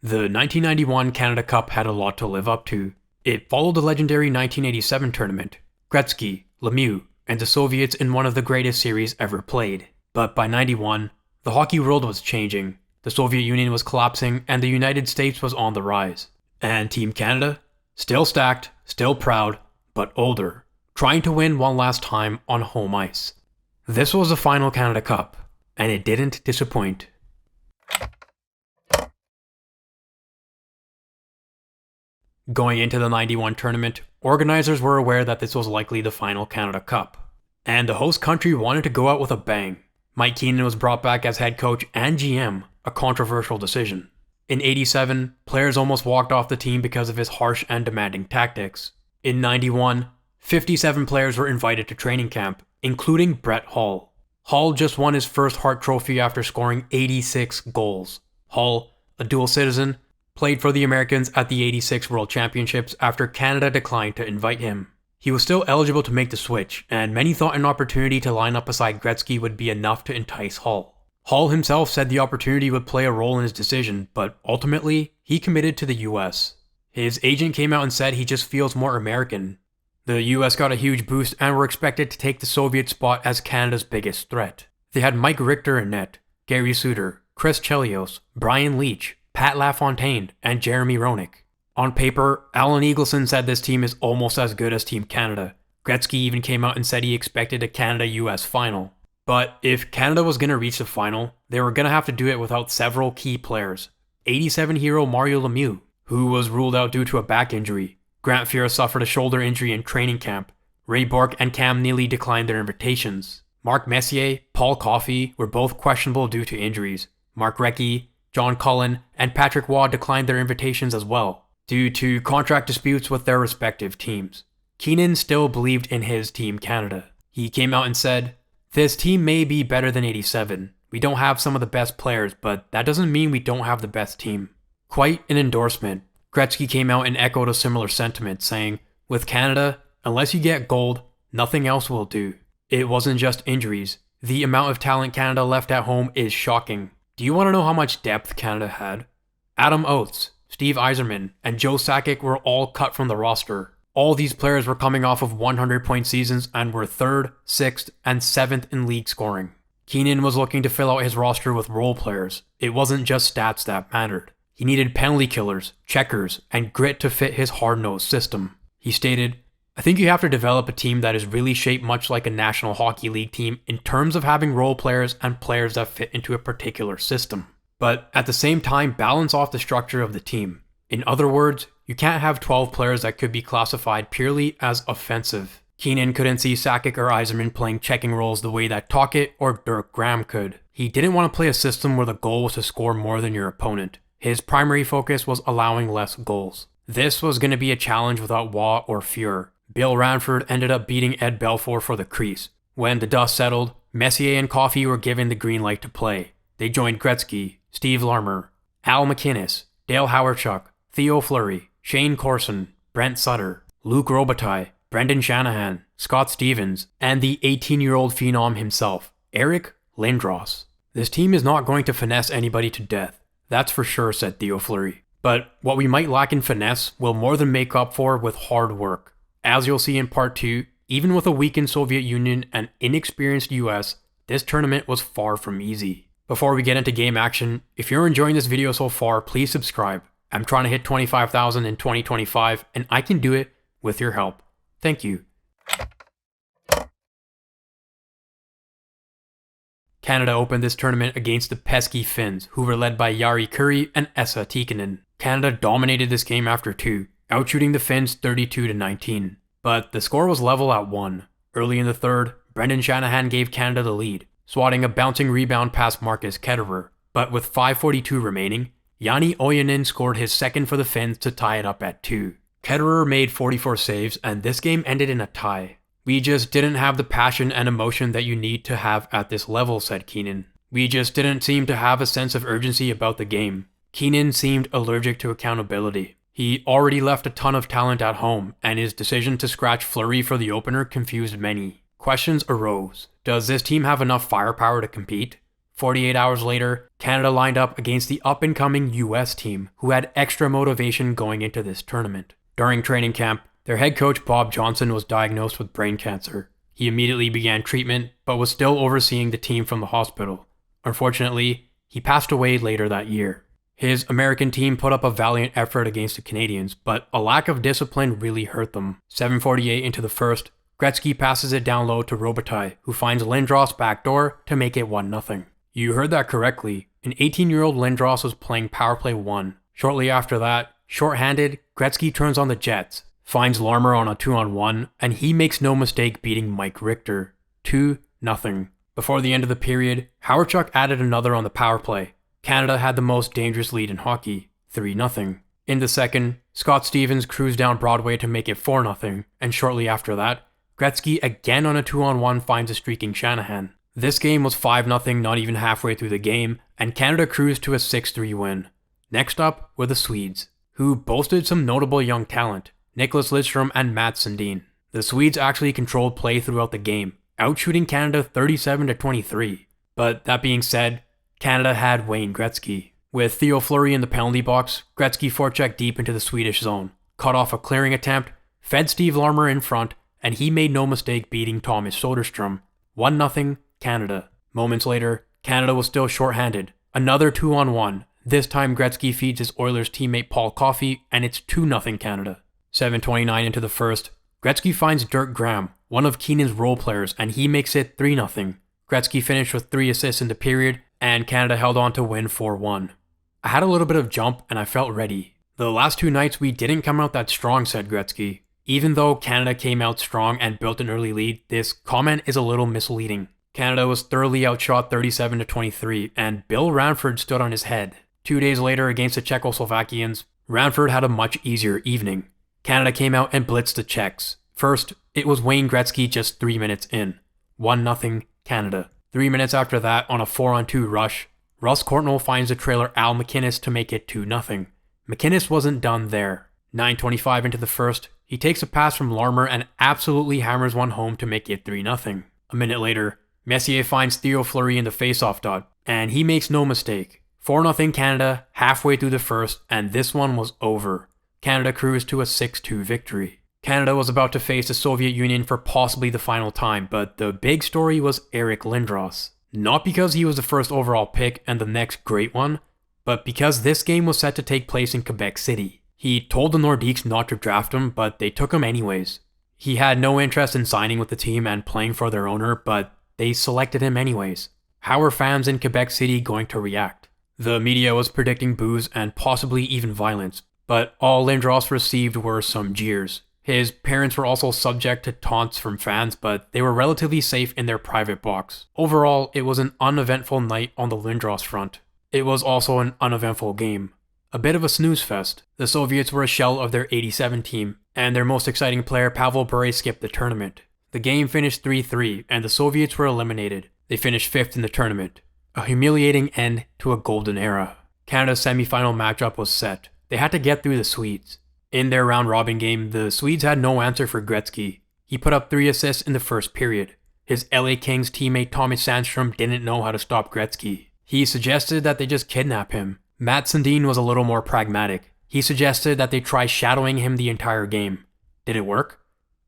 The 1991 Canada Cup had a lot to live up to. It followed the legendary 1987 tournament, Gretzky, Lemieux, and the Soviets in one of the greatest series ever played. But by 91, the hockey world was changing, the Soviet Union was collapsing, and the United States was on the rise. And Team Canada? Still stacked, still proud, but older, trying to win one last time on home ice. This was the final Canada Cup, and it didn't disappoint. Going into the 91 tournament, organizers were aware that this was likely the final Canada Cup, and the host country wanted to go out with a bang. Mike Keenan was brought back as head coach and GM, a controversial decision. In 87, players almost walked off the team because of his harsh and demanding tactics. In 91, 57 players were invited to training camp, including Brett Hull. Hull just won his first Hart Trophy after scoring 86 goals. Hull, a dual citizen, played for the Americans at the 86 World Championships after Canada declined to invite him. He was still eligible to make the switch, and many thought an opportunity to line up beside Gretzky would be enough to entice Hull. Hull himself said the opportunity would play a role in his decision, but ultimately, he committed to the US. His agent came out and said he just feels more American. The US got a huge boost and were expected to take the Soviet spot as Canada's biggest threat. They had Mike Richter in net, Gary Suter, Chris Chelios, Brian Leach, Pat LaFontaine, and Jeremy Roenick. On paper, Alan Eagleson said this team is almost as good as Team Canada. Gretzky even came out and said he expected a Canada-US final. But if Canada was going to reach the final, they were going to have to do it without several key players. 87 hero Mario Lemieux, who was ruled out due to a back injury. Grant Fuhr suffered a shoulder injury in training camp. Ray Bourque and Cam Neely declined their invitations. Mark Messier, Paul Coffey were both questionable due to injuries. Mark Recchi, John Cullen, and Patrick Waugh declined their invitations as well, due to contract disputes with their respective teams. Keenan still believed in his Team Canada. He came out and said, "This team may be better than 87. We don't have some of the best players, but that doesn't mean we don't have the best team." Quite an endorsement. Gretzky came out and echoed a similar sentiment, saying, "With Canada, unless you get gold, nothing else will do." It wasn't just injuries. The amount of talent Canada left at home is shocking. Do you want to know how much depth Canada had? Adam Oates, Steve Yzerman, and Joe Sakic were all cut from the roster. All these players were coming off of 100-point seasons and were 3rd, 6th, and 7th in league scoring. Keenan was looking to fill out his roster with role players. It wasn't just stats that mattered. He needed penalty killers, checkers, and grit to fit his hard-nosed system. He stated, "I think you have to develop a team that is really shaped much like a National Hockey League team in terms of having role players and players that fit into a particular system. But at the same time, balance off the structure of the team. In other words, you can't have 12 players that could be classified purely as offensive." Keenan couldn't see Sakic or Yzerman playing checking roles the way that Tocchet or Dirk Graham could. He didn't want to play a system where the goal was to score more than your opponent. His primary focus was allowing less goals. This was going to be a challenge without Waugh or Fuhr. Bill Ranford ended up beating Ed Belfour for the crease. When the dust settled, Messier and Coffey were given the green light to play. They joined Gretzky, Steve Larmer, Al MacInnis, Dale Hawerchuk, Theo Fleury, Shane Corson, Brent Sutter, Luc Robitaille, Brendan Shanahan, Scott Stevens, and the 18-year-old phenom himself, Eric Lindros. "This team is not going to finesse anybody to death. That's for sure," said Theo Fleury. "But what we might lack in finesse will more than make up for with hard work. As you'll see in part 2, even with a weakened Soviet Union and inexperienced US, this tournament was far from easy." Before we get into game action, if you're enjoying this video so far, please subscribe. I'm trying to hit 25,000 in 2025, and I can do it with your help. Thank you. Canada opened this tournament against the pesky Finns, who were led by Jari Kurri and Esa Tikkanen. Canada dominated this game after 2, outshooting the Finns 32-19. But the score was level at 1. Early in the 3rd, Brendan Shanahan gave Canada the lead, swatting a bouncing rebound past Marcus Ketterer. But with 5:42 remaining, Jani Ojanen scored his second for the Finns to tie it up at 2. Ketterer made 44 saves, and this game ended in a tie. "We just didn't have the passion and emotion that you need to have at this level," said Keenan. "We just didn't seem to have a sense of urgency about the game." Keenan seemed allergic to accountability. He already left a ton of talent at home, and his decision to scratch Fleury for the opener confused many. Questions arose. Does this team have enough firepower to compete? 48 hours later, Canada lined up against the up-and-coming US team, who had extra motivation going into this tournament. During training camp, their head coach Bob Johnson was diagnosed with brain cancer. He immediately began treatment, but was still overseeing the team from the hospital. Unfortunately, he passed away later that year. His American team put up a valiant effort against the Canadians, but a lack of discipline really hurt them. 7:48 into the first, Gretzky passes it down low to Robitaille, who finds Lindros backdoor to make it 1-0. You heard that correctly. An 18-year-old Lindros was playing power play 1. Shortly after that, short-handed, Gretzky turns on the Jets, finds Larmer on a 2-on-1, and he makes no mistake beating Mike Richter. 2-0. Before the end of the period, Howardchuk added another on the power play. Canada had the most dangerous lead in hockey, 3-0. In the second, Scott Stevens cruised down Broadway to make it 4-0, and shortly after that, Gretzky again on a 2-on-1 finds a streaking Shanahan. This game was 5-0 not even halfway through the game, and Canada cruised to a 6-3 win. Next up were the Swedes, who boasted some notable young talent, Nicholas Lidstrom and Mats Sundin. The Swedes actually controlled play throughout the game, outshooting Canada 37-23. But that being said, Canada had Wayne Gretzky. With Theo Fleury in the penalty box, Gretzky forechecked deep into the Swedish zone, cut off a clearing attempt, fed Steve Larmer in front, and he made no mistake beating Thomas Soderstrom. 1-0 Canada. Moments later, Canada was still shorthanded. Another 2-on-1. This time Gretzky feeds his Oilers teammate Paul Coffey, and it's 2-0 Canada. 7:29 into the first, Gretzky finds Dirk Graham, one of Keenan's role players, and he makes it 3-0. Gretzky finished with 3 assists in the period, and Canada held on to win 4-1. I had a little bit of jump, and I felt ready. The last 2 nights we didn't come out that strong, said Gretzky. Even though Canada came out strong and built an early lead, this comment is a little misleading. Canada was thoroughly outshot 37-23, and Bill Ranford stood on his head. 2 days later against the Czechoslovakians, Ranford had a much easier evening. Canada came out and blitzed the Czechs. First, it was Wayne Gretzky just 3 minutes in. 1-0 Canada. 3 minutes after that, on a 4-on-2 rush, Russ Courtnall finds the trailer Al MacInnis to make it 2-0. MacInnis wasn't done there. 9:25 into the first, he takes a pass from Larmer and absolutely hammers one home to make it 3-0. A minute later, Messier finds Theo Fleury in the faceoff dot, and he makes no mistake. 4-0 Canada halfway through the first, and this one was over. Canada cruised to a 6-2 victory. Canada was about to face the Soviet Union for possibly the final time, but the big story was Eric Lindros. Not because he was the first overall pick and the next great one, but because this game was set to take place in Quebec City. He told the Nordiques not to draft him, but they took him anyways. He had no interest in signing with the team and playing for their owner, but they selected him anyways. How were fans in Quebec City going to react? The media was predicting boos and possibly even violence, but all Lindros received were some jeers. His parents were also subject to taunts from fans, but they were relatively safe in their private box. Overall, it was an uneventful night on the Lindros front. It was also an uneventful game. A bit of a snooze fest. The Soviets were a shell of their '87 team, and their most exciting player Pavel Bure skipped the tournament. The game finished 3-3, and the Soviets were eliminated. They finished 5th in the tournament. A humiliating end to a golden era. Canada's semi-final matchup was set. They had to get through the Swedes. In their round-robin game, the Swedes had no answer for Gretzky. He put up 3 assists in the first period. His LA Kings teammate Thomas Sandstrom didn't know how to stop Gretzky. He suggested that they just kidnap him. Mats Sundin was a little more pragmatic. He suggested that they try shadowing him the entire game. Did it work?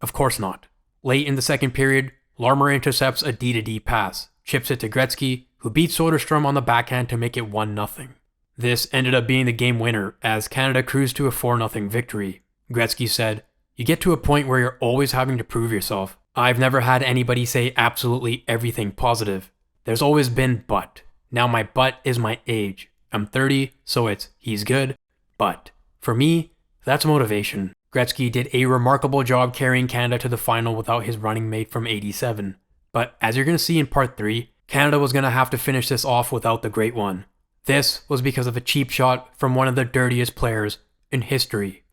Of course not. Late in the second period, Larmer intercepts a D-to-D pass, chips it to Gretzky, who beats Soderstrom on the backhand to make it 1-0. This ended up being the game winner as Canada cruised to a 4-0 victory. Gretzky said, "You get to a point where you're always having to prove yourself. I've never had anybody say absolutely everything positive. There's always been but. Now my but is my age. I'm 30, so it's he's good, but for me, that's motivation." Gretzky did a remarkable job carrying Canada to the final without his running mate from '87. But as you're going to see in part 3, Canada was going to have to finish this off without the great one. This was because of a cheap shot from one of the dirtiest players in history.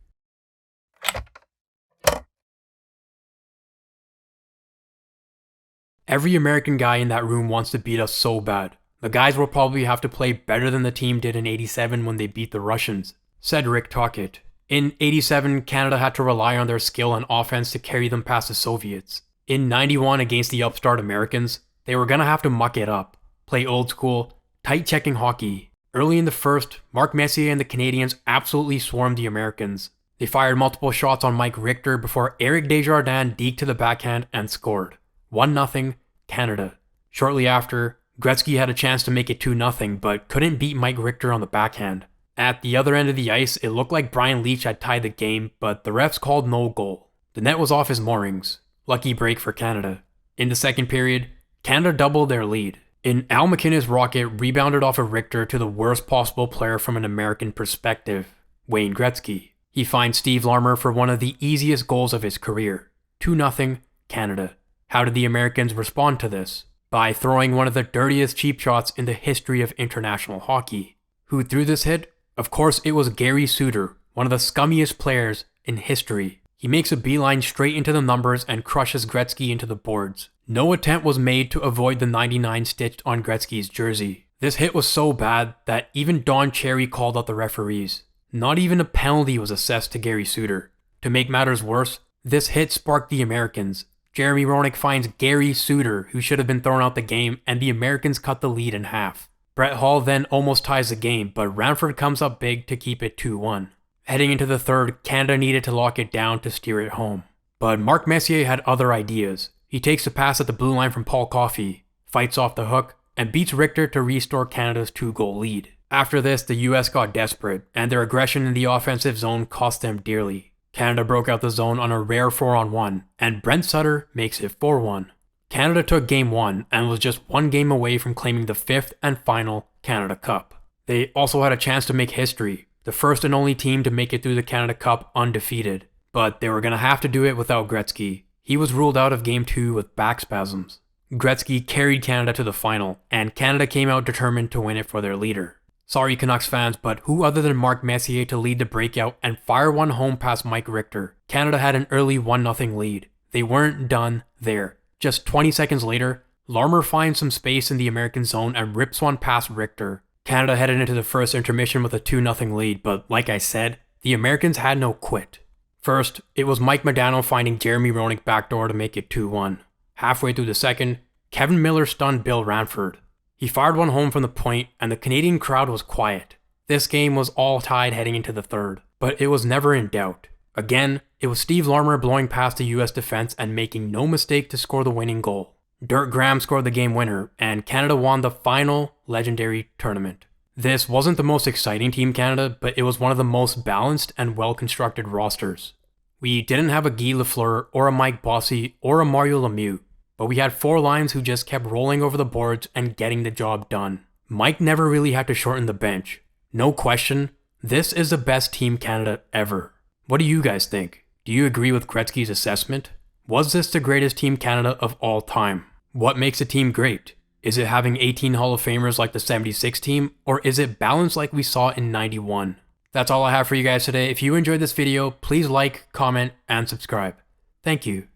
Every American guy in that room wants to beat us so bad. The guys will probably have to play better than the team did in '87 when they beat the Russians, said Rick Tocchet. In '87, Canada had to rely on their skill and offense to carry them past the Soviets. In '91 against the upstart Americans, they were going to have to muck it up. play old school, tight checking hockey. Early in the first, Mark Messier and the Canadiens absolutely swarmed the Americans. They fired multiple shots on Mike Richter before Eric Desjardins deked to the backhand and scored. 1-0, Canada. Shortly after, Gretzky had a chance to make it 2-0, but couldn't beat Mike Richter on the backhand. At the other end of the ice, it looked like Brian Leetch had tied the game, but the refs called no goal. The net was off his moorings. Lucky break for Canada. In the second period, Canada doubled their lead. An Al MacInnis rocket rebounded off of Richter to the worst possible player from an American perspective, Wayne Gretzky. He finds Steve Larmer for one of the easiest goals of his career. 2-0, Canada. How did the Americans respond to this? By throwing one of the dirtiest cheap shots in the history of international hockey. Who threw this hit? Of course it was Gary Suter, one of the scummiest players in history. He makes a beeline straight into the numbers and crushes Gretzky into the boards. No attempt was made to avoid the 99 stitched on Gretzky's jersey. This hit was so bad that even Don Cherry called out the referees. Not even a penalty was assessed to Gary Suter. To make matters worse, this hit sparked the Americans. Jeremy Roenick finds Gary Suter, who should have been thrown out the game, and the Americans cut the lead in half. Brett Hull then almost ties the game, but Ranford comes up big to keep it 2-1. Heading into the third, Canada needed to lock it down to steer it home. But Mark Messier had other ideas. He takes a pass at the blue line from Paul Coffey, fights off the hook, and beats Richter to restore Canada's 2-goal lead. After this, the US got desperate, and their aggression in the offensive zone cost them dearly. Canada broke out the zone on a rare 4-on-1, and Brent Sutter makes it 4-1. Canada took Game 1 and was just one game away from claiming the 5th and final Canada Cup. They also had a chance to make history, the first and only team to make it through the Canada Cup undefeated. But they were going to have to do it without Gretzky. He was ruled out of Game 2 with back spasms. Gretzky carried Canada to the final, and Canada came out determined to win it for their leader. Sorry Canucks fans, but who other than Mark Messier to lead the breakout and fire one home past Mike Richter? Canada had an early 1-0 lead. They weren't done there. Just 20 seconds later, Larmer finds some space in the American zone and rips one past Richter. Canada headed into the first intermission with a 2-0 lead, but like I said, the Americans had no quit. First, it was Mike Modano finding Jeremy Roenick backdoor to make it 2-1. Halfway through the second, Kevin Miller stunned Bill Ranford. He fired one home from the point, and the Canadian crowd was quiet. This game was all tied heading into the third, but it was never in doubt. Again, it was Steve Larmer blowing past the US defense and making no mistake to score the winning goal. Dirk Graham scored the game winner, and Canada won the final legendary tournament. This wasn't the most exciting Team Canada, but it was one of the most balanced and well-constructed rosters. We didn't have a Guy Lafleur or a Mike Bossy or a Mario Lemieux, but we had 4 lines who just kept rolling over the boards and getting the job done. Mike never really had to shorten the bench. No question, this is the best Team Canada ever. What do you guys think? Do you agree with Gretzky's assessment? Was this the greatest Team Canada of all time? What makes a team great? Is it having 18 Hall of Famers like the 76 team, or is it balanced like we saw in 91? That's all I have for you guys today. If you enjoyed this video, please like, comment, and subscribe. Thank you.